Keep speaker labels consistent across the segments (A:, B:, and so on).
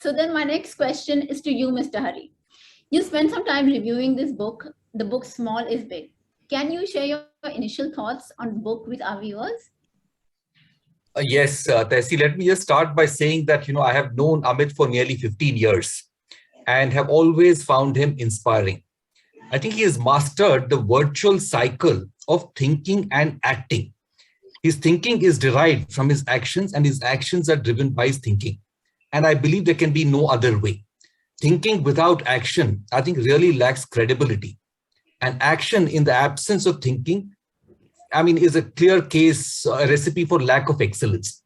A: So then my next question is to you, Mr. Hari. You spent some time reviewing this book, the book Small is Big. Can you share your initial thoughts on the book with our viewers?
B: Yes, Tessie, let me just start by saying that, I have known Amit for nearly 15 years and have always found him inspiring. I think he has mastered the virtual cycle of thinking and acting. His thinking is derived from his actions, and his actions are driven by his thinking. And I believe there can be no other way. Thinking without action, I think, really lacks credibility. And action in the absence of thinking, is a clear case, a recipe for lack of excellence.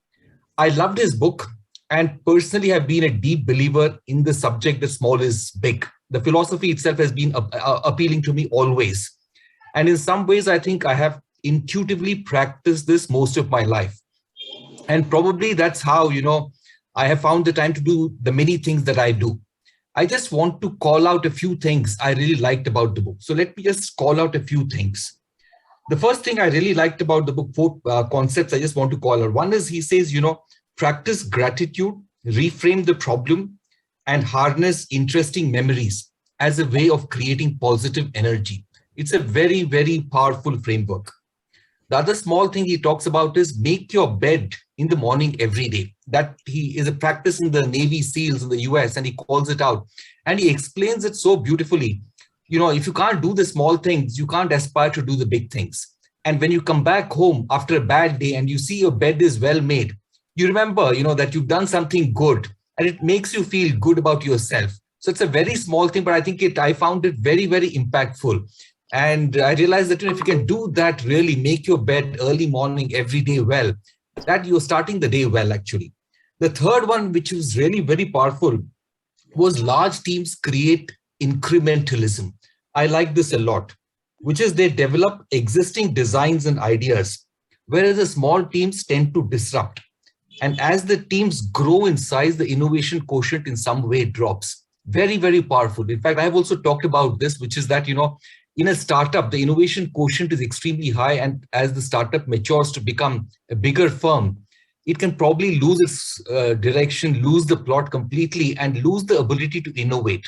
B: I loved his book and personally have been a deep believer in the subject that small is big. The philosophy itself has been appealing to me always. And in some ways, I think I have intuitively practiced this most of my life. And probably that's how, I have found the time to do the many things that I do. I just want to call out a few things I really liked about the book. So let me just call out a few things. The first thing I really liked about the book, four concepts I just want to call out. One is he says, practice gratitude, reframe the problem, and harness interesting memories as a way of creating positive energy. It's a very, very powerful framework. The other small thing he talks about is make your bed in the morning every day. That he is a practice in the Navy SEALs in the US, and he calls it out. And he explains it so beautifully. If you can't do the small things, you can't aspire to do the big things. And when you come back home after a bad day and you see your bed is well made, you remember, that you've done something good, and it makes you feel good about yourself. So it's a very small thing, but I found it very, very impactful. And I realized that if you can do that, really make your bed early morning every day well, that you're starting the day well, actually. The third one, which was really very powerful, was large teams create incrementalism. I like this a lot, which is they develop existing designs and ideas, whereas the small teams tend to disrupt. And as the teams grow in size, the innovation quotient in some way drops. Very, very powerful. In fact, I've also talked about this, which is that, in a startup, the innovation quotient is extremely high. And as the startup matures to become a bigger firm, it can probably lose its direction, lose the plot completely, and lose the ability to innovate.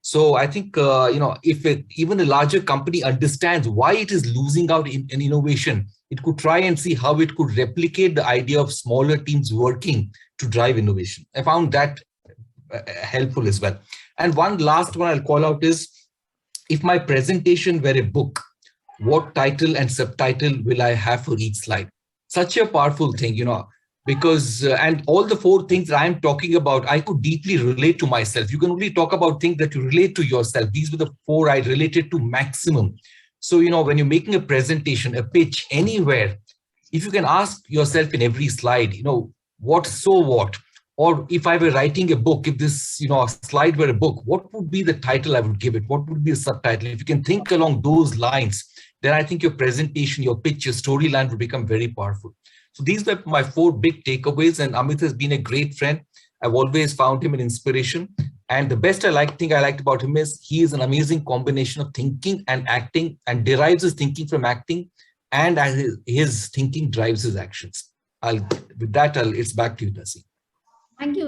B: So I think, if even a larger company understands why it is losing out in innovation, it could try and see how it could replicate the idea of smaller teams working to drive innovation. I found that helpful as well. And one last one I'll call out is, if my presentation were a book, what title and subtitle will I have for each slide? Such a powerful thing, because, and all the four things that I'm talking about, I could deeply relate to myself. You can only talk about things that you relate to yourself. These were the four I related to maximum. So, when you're making a presentation, a pitch anywhere, if you can ask yourself in every slide, what, so what? Or if I were writing a book, if this, slide were a book, what would be the title I would give it? What would be the subtitle? If you can think along those lines, then I think your presentation, your pitch, your storyline will become very powerful. So these were my four big takeaways, and Amit has been a great friend. I've always found him an inspiration. And the best thing I liked about him is he is an amazing combination of thinking and acting, and derives his thinking from acting, and his thinking drives his actions. With that, it's back to you, Tassie.
A: Thank you